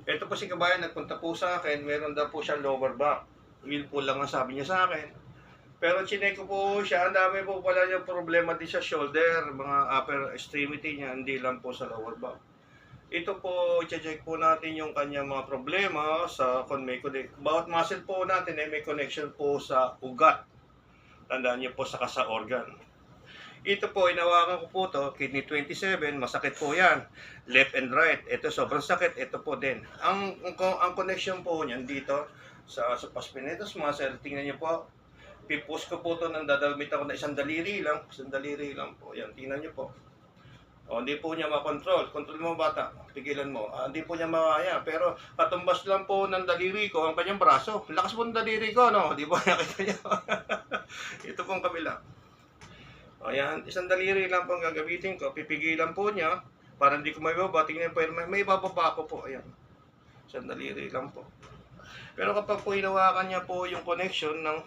Ito po si kabayan nagpunta po sa akin, meron daw po siyang lower back. Yun po lang ang sabi niya sa akin. Pero chinek ko po siya, ang dami po pala niyang problema din sa shoulder, mga upper extremity niya, hindi lang po sa lower back. Ito po, i-check po natin yung kanyang mga problema sa kung may connect. Bawat muscle po natin ay may connection po sa ugat. Tandaan niyo po sa organ. Ito po, inawakan ko po to, kidney 27, masakit po yan. Left and right, ito sobrang sakit, ito po din. Ang connection po niyan dito sa spinatus muscle, tingnan niyo po, pipus ko po to nang dadalmit ako na isang daliri lang po. Yan, tingnan niyo po. O, hindi po niya makontrol. Kontrol mo bata, pigilan mo. Hindi po niya makaya. Pero katumbas lang po ng daliri ko ang kanyang braso. Lakas po ng daliri ko, no? Di ba nakita niyo? Ito pong kabila. Ayan, isang daliri lang po ang gagamitin ko. Pipigilan po niya para hindi ko mababa. Tingnan po, may bababa ko po. Ayan. Isang daliri lang po. Pero kapag po hinawakan niya po yung connection ng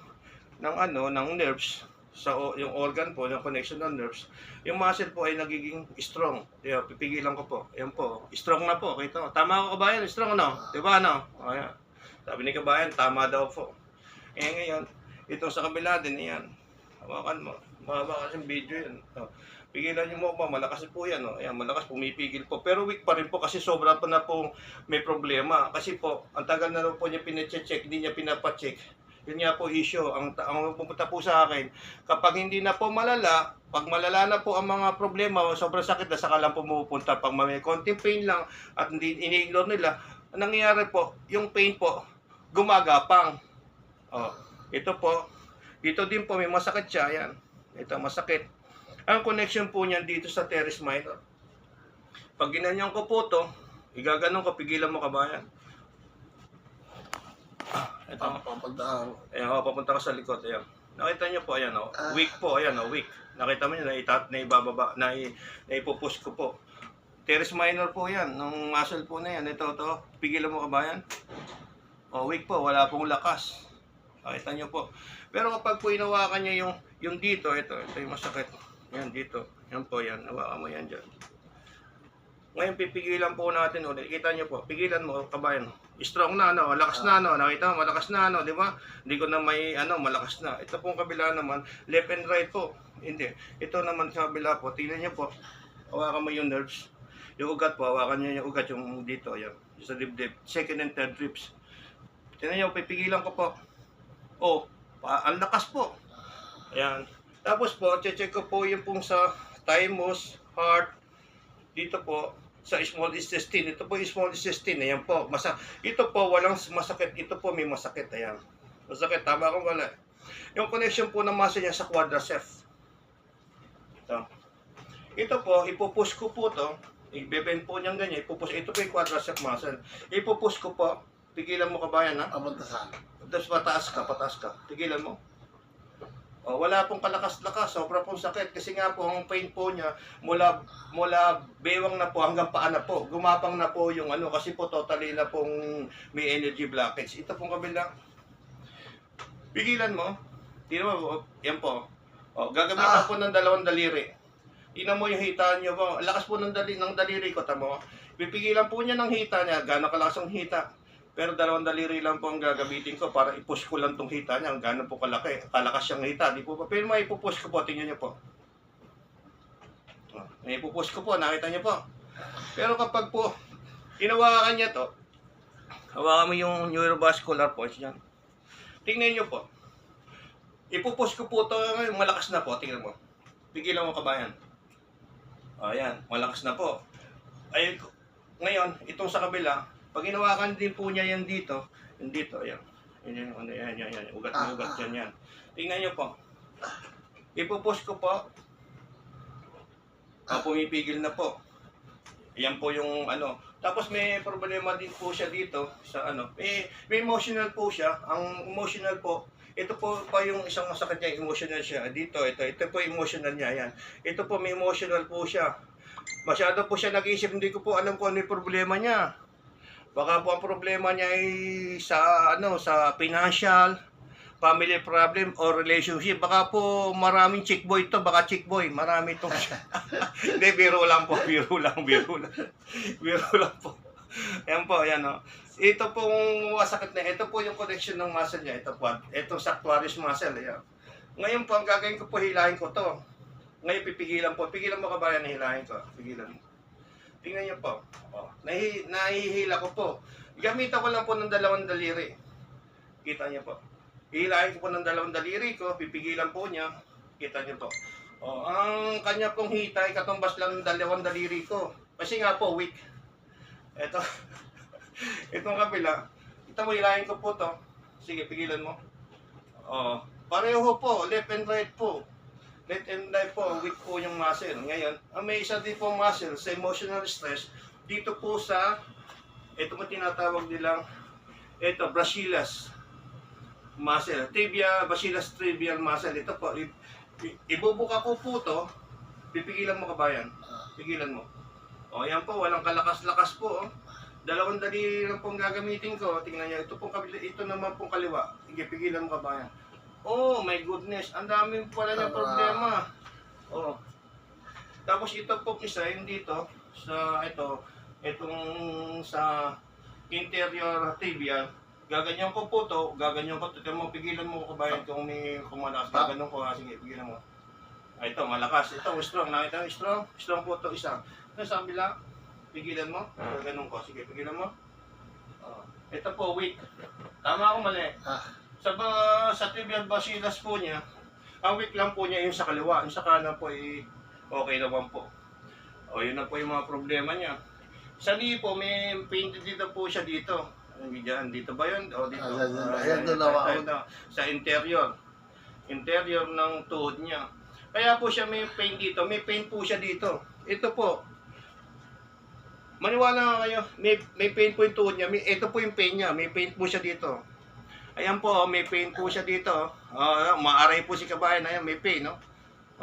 nerves sa yung organ po, yung connection ng nerves, yung muscle po ay nagiging strong. Ayan, pipigilan ko po. Ayan po. Strong na po. Kita. Tama ko kabayan, strong ano? 'Di ba ano? Ayan. Sabi ni kabayan, tama daw po. Eh ngayon, itong sa kabila din, ayan. Hawakan mo. Mahaba kasi video yan. Oh. Pigilan niyo mo pa, malakas po yan. Oh. Ayan, malakas, pumipigil po. Pero weak pa rin po kasi sobra pa na po may problema. Kasi po, ang tagal na po niya pinacheck, hindi niya pinapacheck. Yun nga po issue. Ang pupunta po sa akin, kapag hindi na po malala, pag malala na po ang mga problema, sobrang sakit na saka lang pumupunta. Pag may konting pain lang at hindi ini-ignore nila, ang nangyayari po, yung pain po, gumagapang. Oh, ito po, dito din po may masakit siya, yan. Ito, masakit. Ang connection po niyan dito sa teres minor. Pag ginanyan ko po to, igaganon ko, pigilan mo kabayan. Ito. Ayan, papunta ko sa likod. Ayan. Nakita niyo po, ayan, oh. Weak po, ayan, oh, weak. Nakita mo niyo, naibababa, naipupush ko po. Teres minor po yan, ng muscle po na yan. Ito, pigilan mo kabayan. Oh, weak po, wala pong lakas. Nakita niyo po. Pero kapag po hinawakan niya yung dito, ito yung masakit. Yan dito. Yan po yan. Hawakan mo yan dyan. Ngayon pipigilan po natin ulit. Kita niyo po. Pigilan mo kabayan. Strong na ano, malakas na ano. Nakita mo, malakas na ano, di ba? Hindi ko na may ano, malakas na. Ito pong kabila naman, left and right po. Hindi. Ito naman sa kabila po. Tingnan niyo po. Hawakan mo yung nerves. Yung ugat po, hawakan niyo yung ugat yung dito, yan. Sa dibdib. Second and third ribs. Tingnan niyo, pipigilan ko po. Oh, ang lakas po. Ayan. Tapos po, check ko po yung pong sa thymus, heart, dito po, sa small intestine. Ito po yung small intestine. Ayan po. Ito po, walang masakit. Ito po, may masakit. Ayan. Masakit. Tama ko wala. Yung connection po ng muscle niya sa quadriceps. Ito po, ipupush ko po to. I-bend po niyang ganyan. Ipupush. Ito po yung quadriceps muscle. Ipupush ko po. Pigilan mo kabayan, ha? Pamuntasan. Tapos pataas ka. Tigilan mo. O, wala pong kalakas-lakas, sobra pong sakit. Kasi nga po, ang pain po niya, mula bewang na po hanggang paa na po. Gumapang na po yung ano, kasi po totally na pong may energy blockage. Ito pong kabila. Pigilan mo. Tingnan mo, yan po. O, gagamitan po ng dalawang daliri. Tingnan mo yung hita niyo po. Lakas po ng daliri ko, tamo. Pipigilan po niya ng hita niya. Gano'ng kalakas ang hita. Pero dalawang daliri lang po ang gagamitin ko para i-push ko lang tong hita niya. Gano'n po kalaki. Kalakas siyang hita. Di po pa. Pero may ipupush ko po. Tingnan niyo po. May ipupush ko po. Nakita niyo po. Pero kapag po, hinawakan niya to, hawakan mo yung neurovascular force niyan. Tingnan niyo po. Ipupush ko po to. Malakas na po. Tingnan mo. Pigilan mo kabayan. Ayan. Malakas na po. Ay, ngayon, itong sa kabila, pag hinawakan din po niya yan dito, ayan. Yan, ugat yan. Tingnan niyo po. Ipupush ko po. Pumipigil na po. Yan po yung ano. Tapos may problema din po siya dito sa ano. May emotional po siya. Ang emotional po, ito po pa yung isang masakit niya, emotional siya. Ito po emotional niya, yan. Ito po may emotional po siya. Masyado po siya nag-iisip, hindi ko po alam kung ano yung problema niya. Baka po ang problema niya ay sa financial, family problem or relationship. Baka po maraming chick boy to, marami to. Hindi, biro lang po. Biro lang po. Yan po, yan o. Ito pong masakit na, ito po yung connection ng muscle niya. Ito po, itong sartorius muscle. Yan. Ngayon po, ang gagawin ko po, hilahin ko to. Ngayon, pipigilan po. Pigilan mo kabayan, hilahin ko. Pigilan mo. Tingnan niyo po. Oh, nahihila ko po. Gamitan ko lang po ng 2 daliri. Kita niyo po. Hihilahin ko po ng 2 daliri ko. Pipigilan po niya. Kita niyo po. Oh, ang kanya pong hita ay katumbas lang ng 2 daliri ko. Kasi nga po, weak. Ito. Itong kabila. Ito mo, hilahin ko po to. Sige, pigilan mo. Oh, pareho po. Left and right po. Left and right po, weak po yung muscle. Ngayon, may isa din po muscle sa emotional stress. Dito po sa, ito mo tinatawag nilang, ito, Bacillus muscle. Tibia, Bacillus tibial muscle. Ito po, ibubuka ko po to. Pipigilan mo kabayan. Pigilan mo. O, yan po, walang kalakas-lakas po. 2 daliri lang pong gagamitin ko. Tingnan niyo, ito pong kabila, ito naman pong kaliwa. Sige, pigilan mo kabayan. Oh my goodness, ang dami pala niyang problema. Oh. Tapos ito po isa, yung dito, sa itong sa interior tibia, gaganyan ko po to, gaganyan ko to. Ito mo, pigilan mo kabayan kung may kumalakas. Gaganyan ko, sige, pigilan mo. Ito, malakas. Ito, strong. Nakita mo, strong? Strong po to isa. Ito sa kabila, pigilan mo. Gaganyan ko. Sige, pigilan mo. Oh. Ito po, weak. Tama ako mali. Sa tibial bacillus po niya, ang weak lang po niya yung sa kaliwa. Yung sa kanan po, okay naman po. O, yun na po yung mga problema niya. Sa knee po, may painted dito po siya dito. Diyan, dito ba yun? O, dito. Ayan, dalawa. Sa interior. Interior ng tuhod niya. Kaya po siya may pain dito. May pain po siya dito. Ito po. Maniwala nga kayo. May pain po yung tuhod niya. Ito po yung pain niya. May pain po siya dito. Ayan po, may pain po siya dito. Maaray po si kabayan. Ayan, may pain, no?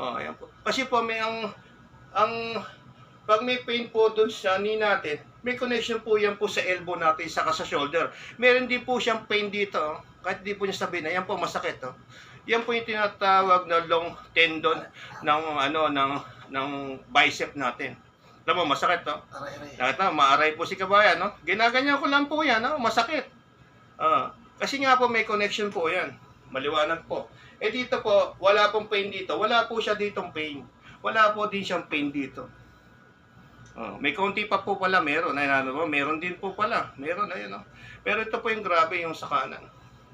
Ayan po. Kasi po, pag may pain po dun sa knee natin, may connection po yan po sa elbow natin, saka sa shoulder. Meron din po siyang pain dito, kahit di po niya sabihin, ayan po, masakit, oh. Yan po yung tinatawag na long tendon ng bicep natin. Alam mo, masakit, oh. Nakita, maaray po si kabayan, no? Ginaganyan ko lang po yan, no? Masakit. Kasi nga po may connection po yan. Maliwanag po. Dito po, wala pong pain dito. Wala po siya ditong pain. Wala po din siyang pain dito. May konti pa po pala meron. Meron din po pala. Meron, ayun. Pero ito po yung grabe yung sa kanan.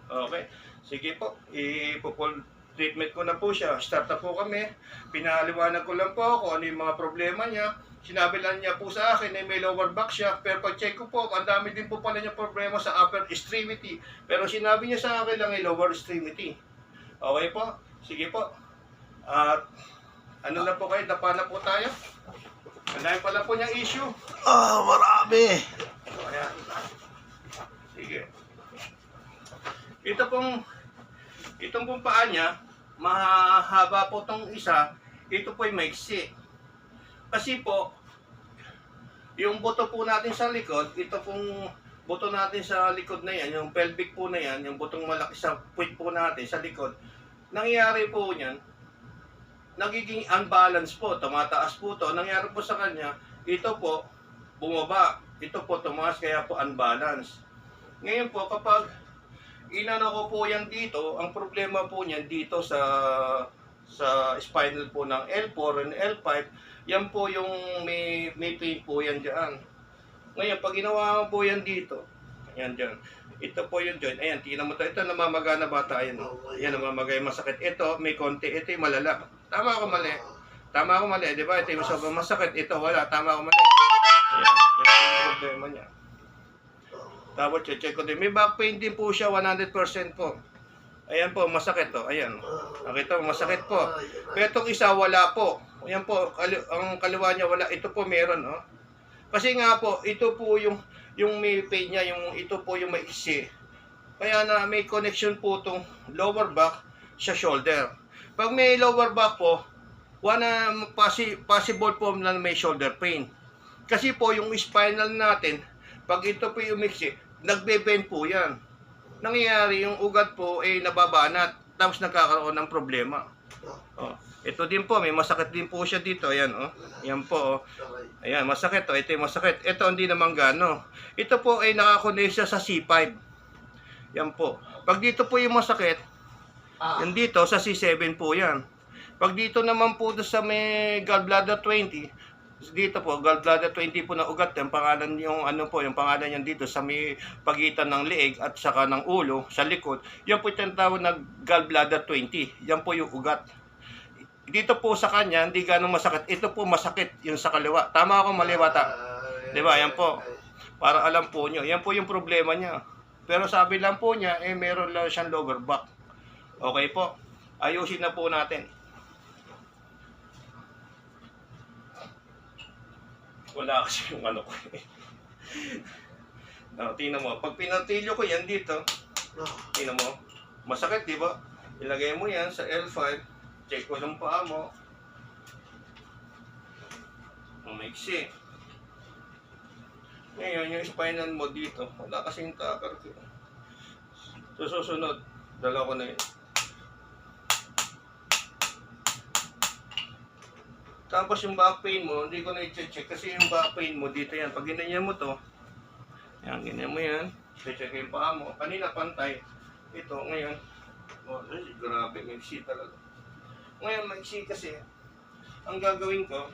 Okay. Sige po. Ipopol treatment ko na po siya. Start na po kami. Pinaliwanag ko lang po ako ano yung mga problema niya. Sinabi lang niya po sa akin na may lower back siya. Pero pag-check ko po, ang dami din po pala niya problema sa upper extremity. Pero sinabi niya sa akin lang ay lower extremity. Okay po? Sige po. At ano na po kayo? Dapa na po tayo. Ang dami pala po niyang issue. Marami. Ayan. Sige. Itong pong paa niya, mahaba po itong isa. Ito po ay maiksi. Kasi po, yung buto po natin sa likod, ito pong buto natin sa likod na yan, yung pelvic po na yan, yung butong malaki sa puwit po natin sa likod, nangyayari po niyan, nagiging unbalance po, tumataas po to. Nangyayari po sa kanya, ito po, bumaba. Ito po, tumaas, kaya po unbalance. Ngayon po, kapag inano ko po yan dito, ang problema po niyan dito sa spinal po ng L4 and L5, yan po yung may pain po yan dyan. Ngayon, pag ginawa mo po yan dito, yan dyan. Ito po yung joint. Ayan, tingnan mo ito. Ito, namamaga na bata. Ayan, ayan, namamagay, masakit. Ito, may konti. Ito yung malala. Tama ako mali. Tama ako mali. Di ba? Ito yung sobrang masakit. Ito, wala. Tama ako mali. Ayan, yan yung problema niya. Tapos, check ko din. May back pain din po siya, 100% po. Ayan po, masakit to. Ayan. Nakita mo, masakit po. Pero itong isa, wala po. Ayan po, ang kaliwa niya, wala. Ito po meron, oh. Kasi nga po, ito po yung may pain niya, ito po yung maiksi. Kaya na may connection po itong lower back sa shoulder. Pag may lower back po, possible po na may shoulder pain. Kasi po, yung spinal natin, pag ito po yung maiksi, nagbe-bend po yan. Nangyayari yung ugat po ay nababanat tapos nagkakaroon ng problema. Ito din po, may masakit din po siya dito. Ayan, oh. Ayan po, oh. Ayan, masakit, oh. Ito yung masakit. Ito, hindi naman gano. Ito po ay nakakonect siya sa C5. Yan po. Pag dito po yung masakit, yan dito, sa C7 po yan. Pag dito naman po sa may gallbladder 20, dito po, gallbladder 20 po na ugat, yung pangalan yung ano po, yung pangalan yan dito sa may pagitan ng leeg at saka ng ulo, sa likod, yan po yung tawag na gallbladder 20. Yan po yung ugat. Dito po sa kanya, hindi ganong masakit. Ito po masakit, yung sa kaliwa. Tama ako, mali bata. Di ba? Yan po. Para alam po nyo. Yan po yung problema niya. Pero sabi lang po niya, meron lang siyang lower back. Okay po. Ayusin na po natin. Wala kasi yung ano ko. No, tingnan mo. Pag pinatilyo ko yan dito, tingnan mo. Masakit, di ba? Ilagay mo yan sa L5. Check ko ng paa mo. Ang maiksi. Ngayon, yung spinal mo dito, wala kasing takar ko. So, susunod, dala ko na yun. Tapos yung back pain mo, hindi ko na i-check kasi yung back pain mo dito yan. Pag ginanyan mo to, yan, ganyan mo yan. Check yung paa mo. Kanina pantay. Ito, ngayon, oh, grabe, maiksi talaga. Ngayon, maiksi kasi, ang gagawin ko,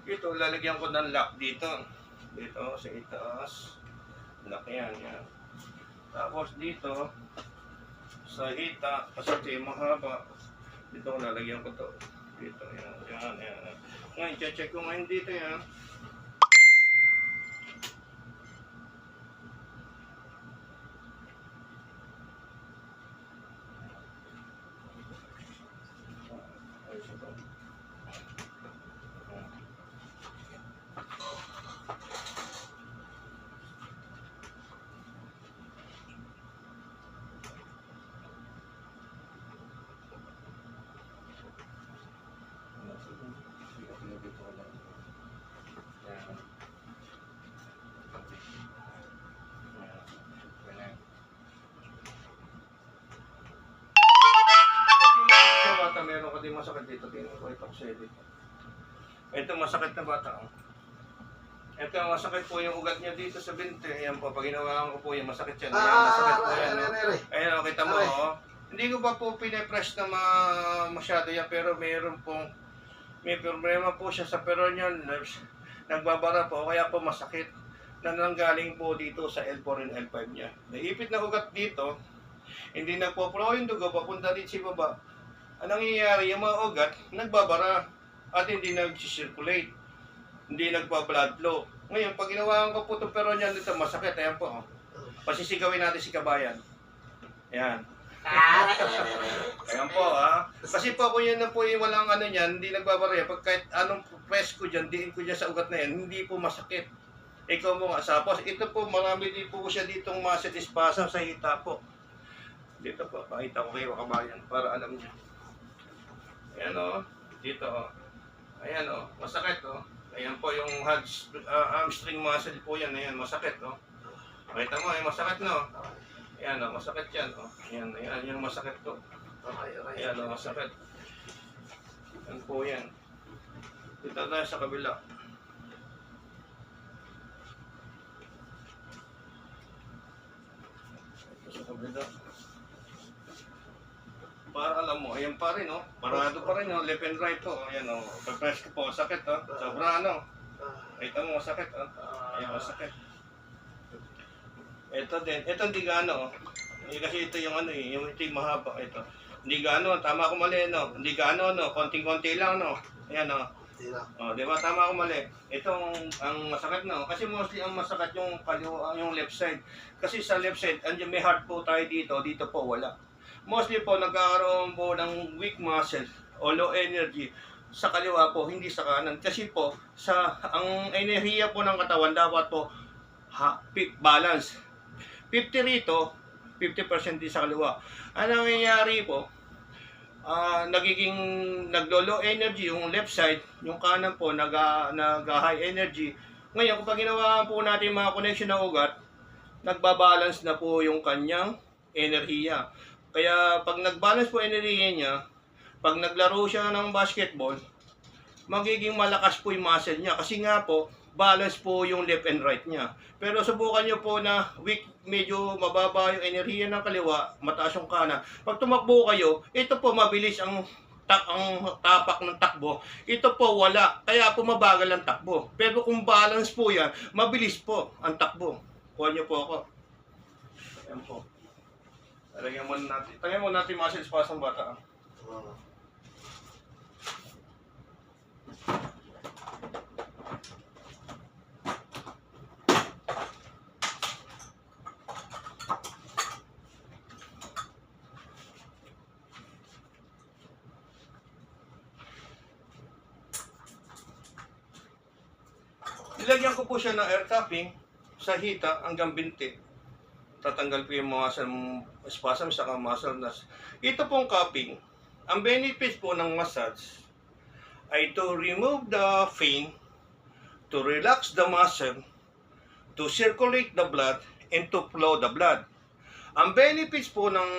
ito, lalagyan ko ng lock dito. Dito, sa itaas. Lock yan, yan. Tapos dito, sa hita, kasi ito yung mahaba. Dito ko lalagyan ko to. Dito, yan, yan, yan. Ngayon, check ko ngayon dito yan. Meron ka din masakit dito. Tingnan ko ito kasi dito. Ito masakit na bata. Oh. Ito masakit po yung ugat niya dito sa binte. Ayan po, pag ginawa ko po yung masakit yan. Ayan, masakit po yan. Ayan, kita mo. Oh. Hindi ko pa po pinipress na masyado yan, pero may problema po siya sa peroneal nerves. Nagbabara po, kaya po masakit. Na nanggaling po dito sa L4 and L5 niya. Naipit na ugat dito, hindi nagpo-flow yung dugo, papunta rin si baba. Ang nangyayari, yung mga ugat, nagbabara at hindi nag-circulate. Hindi nagpa-blood flow. Ngayon, pag ginawa ko po itong peroneal nito, masakit. Ayan po. Pasisigawin natin si kabayan. Ayan. Ayan po, ha. Kasi po, kung yun na po yung walang ano niyan, hindi nagbabara. Pag kahit anong press ko dyan, diin ko dyan sa ugat na yan, hindi po masakit. Ikaw mo nga. Tapos, ito po, marami din po siya ditong muscle spasm sa hita po. Dito po, pakita ko kayo kabayan para alam niyo. Ayan o, dito o. Ayan o, masakit o. Ayan po yung hamstring muscle po yan. Ayan, masakit o. Makita mo, masakit no. Ayan o, masakit yan o. Ayan, ayan yung masakit to. Ayan o, masakit. Ayan po yan. Dito tayo sa kabila. Ito sa kabila. Para alam mo, ayan pa rin, oh. Parado pa rin, oh. Left and right, oh. Ayan, oh. Pag-press ko po, sakit, oh. Sobra, ano. Ito mo, sakit, oh. Ayan, sakit. Ito din. Ito hindi gaano, oh. Kasi ito yung ano, yung ito yung mahaba, ito. Hindi gaano, tama ko mali, no. Hindi gaano, no. Konting-konti lang, no. Ayan, oh. Oh, di ba? Tama ko mali. Itong, ang masakit, no. Kasi mostly ang masakit yung kaliwa, yung left side. Kasi sa left side, andyan may heart po tayo dito. Dito po, wala. Mostly po nagkakaroon po ng weak muscle o low energy sa kaliwa po, hindi sa kanan. Kasi po, ang enerhiya po ng katawan dapat po balance. 50 rito, 50% din sa kaliwa. Ang nangyayari po, nagiging naglo-low energy yung left side, yung kanan po nag-high energy. Ngayon, kapag ginawa po natin mga connection ng ugat, nagbabalance na po yung kanyang enerhiya. Kaya pag nag-balance po enerhiya niya, pag naglaro siya ng basketball, magiging malakas po yung muscle niya. Kasi nga po, balance po yung left and right niya. Pero subukan nyo po na weak, medyo mababa yung enerhiya ng kaliwa, mataas yung kanan. Pag tumakbo kayo, ito po mabilis ang tapak ng takbo. Ito po wala, kaya po mabagal ang takbo. Pero kung balance po yan, mabilis po ang takbo. Kuha nyo po ako. Ayan po. Talagyan mo natin. Talagyan mo natin muscle spasm bata. Nilagyan ko po siya ng air cupping sa hita hanggang binti. Tatanggal ko yung muscle spasm sa muscle nas. Ito pong cupping, ang benefits po ng massage ay to remove the pain, to relax the muscle, to circulate the blood, and to flow the blood. Ang benefits po ng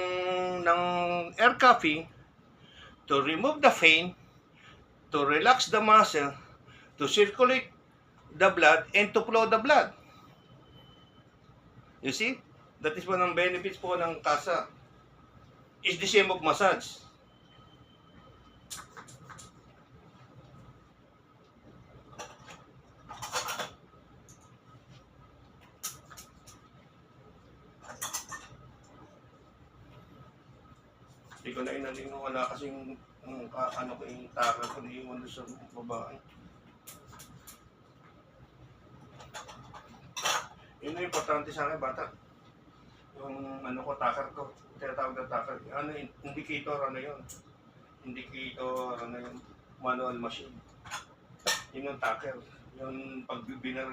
air cupping, to remove the pain, to relax the muscle, to circulate the blood, and to flow the blood. You see? That is one of the benefits po ng kasa. Is the same of massage. Hindi ko na inaling na wala kasing ano ko yung takal ko na iwan sa babae. Yun yung importante sa akin, bata. Yung ano ko, takar ko. Tinatawag na takar. Ano, indicator, ano yun? Indicator, ano yun? Manual machine. Yun yung takar. Yung pagbibinar.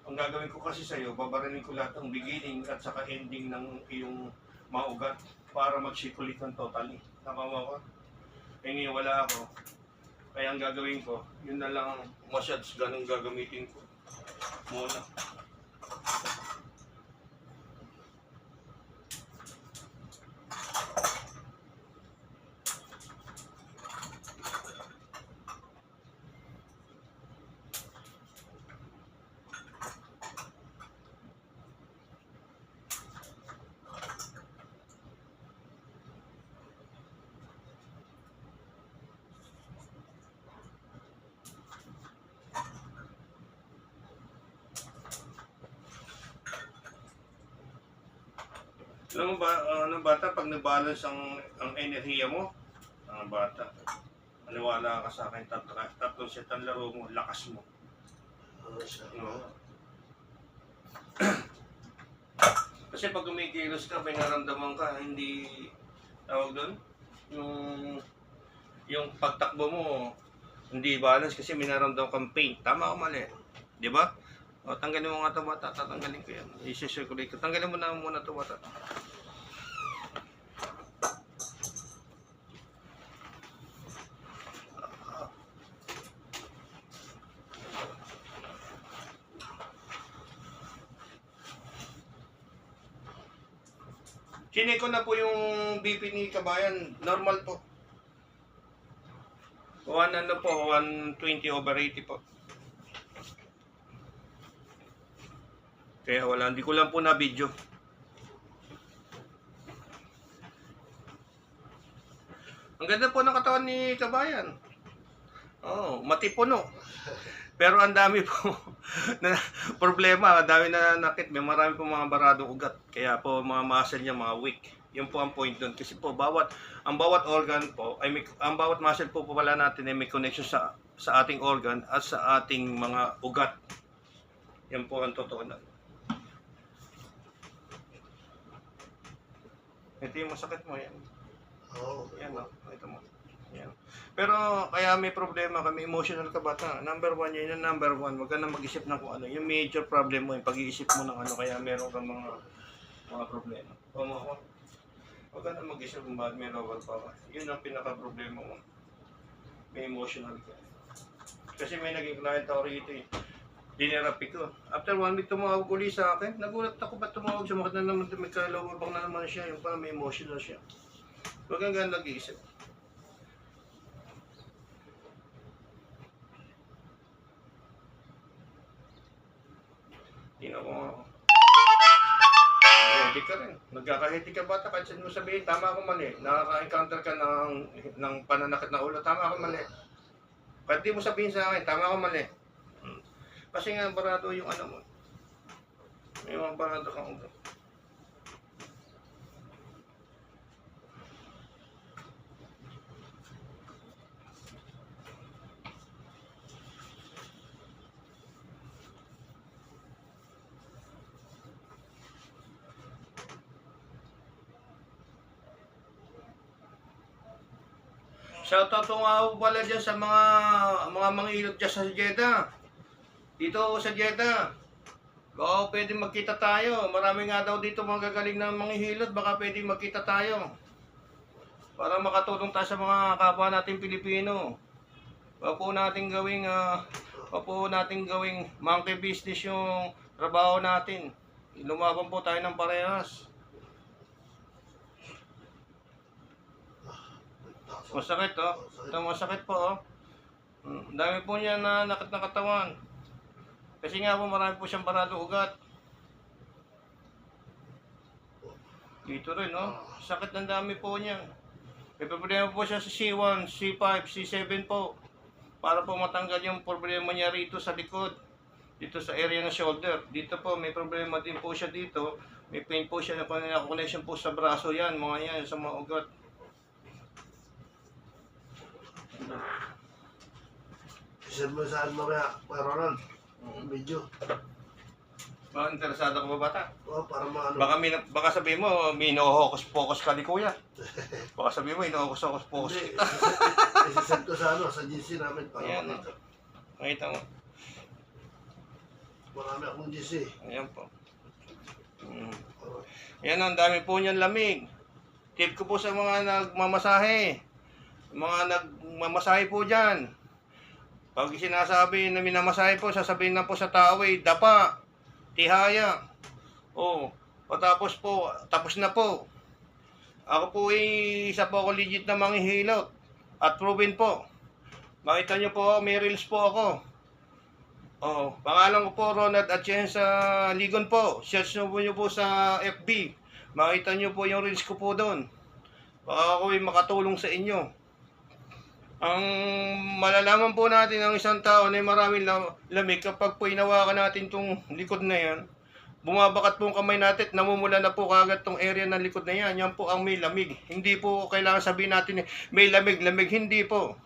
Ang gagawin ko kasi sa'yo, babaranin ko lahat ng beginning at saka ending ng iyong maugat para mag-circulate ng totally. Nakama ko? Eh ngayon wala ako. Kaya ang gagawin ko, yun na lang massage, ganun gagamitin ko. Muna. Alam mo ba, bata, pag nabalance ang enerhiya mo, bata, maniwala ka sa akin, tatlong set ang laro mo, lakas mo. No? Kasi pag kumikilos ka, may naramdaman ka, hindi, tawag doon, yung pagtakbo mo, hindi balance kasi may naramdaman kang pain. Tama o mali? Di ba? O, tanggalin mo nga ito bata, tatanggalin ko yan. I-circulate ko. Tanggalin mo na muna ito bata. Chinek ko na po yung BP ni Kabayan. Normal po. 120/80 po. Kaya wala, hindi ko lang po na video. Ang ganda po ng katawan ni Kabayan. Oh, matipuno. Pero ang dami po na problema, ang dami na nakit, may marami po mga baradong ugat. Kaya po mga muscle niya mga weak. Yun po ang point doon kasi po ang bawat organ po ay ang bawat muscle po pala natin ay may connection sa ating organ at sa ating mga ugat. Yan po ang totoo na. Ito yung masakit mo yan. Oo. Yan o, ito mo. Yan. Pero kaya may problema kami, emotional ka bata. Number 1 yan, yung number 1. Huwag ka na mag-isip ng kung ano. Yung major problem mo, yung pag-iisip mo ng ano, kaya meron kang mga problema. Huwag ka na mag-isip kung bakit may lower pa ka. Yun ang pinaka-problema mo. May emotional ka. Kasi may naging client ako rito eh. Dinerapi ko. After 1 week tumawag uli sa akin. Nagulat ako ba't tumawag siya? Bakit na naman may lower back na naman siya. Yung parang may emotional siya. Huwag kang ganda nag-iisip. headache ka rin. Nagkaka-headache ka bata, kahit saan mo sabihin, tama ako mali. Nakaka-encounter ka ng pananakit na ulo, tama ako mali. Kahit di mo sabihin sa akin, tama ako mali. Kasi nga, barado yung ano mo. May mga barado kang ulo. Shoutout ko nga ako pala dyan sa mga mangilot dyan sa Jeddah. Dito ako sa Jeddah. Baka pwede magkita tayo. Marami nga daw dito mga gagaling ng manghihilot. Baka pwede magkita tayo. Para makatulong tayo sa mga kapwa nating Pilipino. Wag po natin gawing monkey business yung trabaho natin. Lumaban po tayo ng parehas. Masakit Ito masakit po Dami po niya na nakit na katawan. Kasi nga po marami po siyang barado ugat. Dito rin Sakit ng dami po niya. May problema po siya sa C1, C5, C7 po. Para po matanggal yung problema niya rito sa likod. Dito sa area ng shoulder. Dito po may problema din po siya dito. May pain po siya na connection po sa braso yan. Mga yan sa mga ugat. Isend mo saan mamaya, Ronald. Video. Baka interesado ka ba bata? Para maano. Baka sabihin mo, mino-focus ka ni kuya. Baka sabihin mo, ino-focus. Hindi, isend ko sa sa GC namin para Ayan, makita. Makita mo. Marami akong GC. Ayan po. Yan ang dami po niyan lamig. Tip ko po sa mga nagmamasahe. Mga nagmamasahe po dyan. Pag sinasabi na minamasahe po, sasabihin na po sa tao dapa, tihaya. Patapos po, tapos na po. Ako po isa po ako legit na manghihilot. At proven po. Makita nyo po, may reels po ako. Pangalan ko po, Ronald Atienza Ligon po. Search nyo po sa FB. Makita nyo po yung reels ko po doon. Baka ako makatulong sa inyo. Ang malalaman po natin ng isang tao na maraming lamig kapag po inawakan natin tong likod na yan, bumabakat po ang kamay natin, namumula na po kagad tong area ng likod na yan. Yan po ang may lamig. Hindi po kailangan sabihin natin may lamig, hindi po.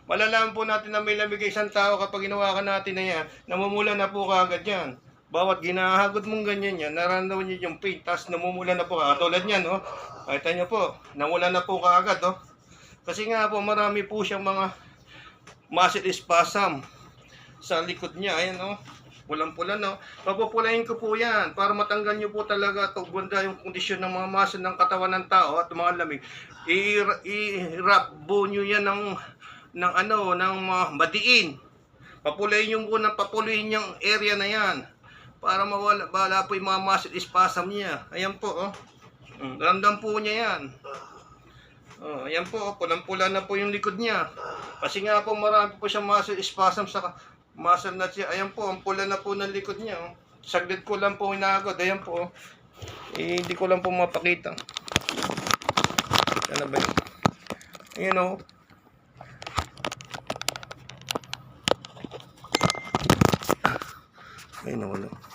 Malalaman po natin na may lamig isang tao kapag inawakan natin na yan, namumula na po kagad yan. Bawat ginahagod mong ganyan yan, nararamdaman niyo yung pain, tapos namumula na po kagad. Tulad yan, Kita nyo po, namula na po kagad, Kasi nga po, marami po siyang mga muscle spasm sa likod niya. Ayan, pulang-pula, Papupulahin ko po yan para matanggal nyo po talaga ito ganda yung kondisyon ng mga muscle ng katawan ng tao at mga lamig. I-wrap nyo yan ng madiin. Papulahin nyo po ng papulahin yung area na yan para mawala po yung mga muscle spasm niya. Ayan po, Ramdam po niya yan. Ayan po, pulang-pula na po yung likod niya. Kasi nga po marami po siyang muscle spasm sa muscle na siya. Ayan po, ang pula na po ng likod niya. Saglit ko lang po hinagod. Ayan po. Hindi ko lang po mapakita. Ano ba yun? Ayan Ayun, wala.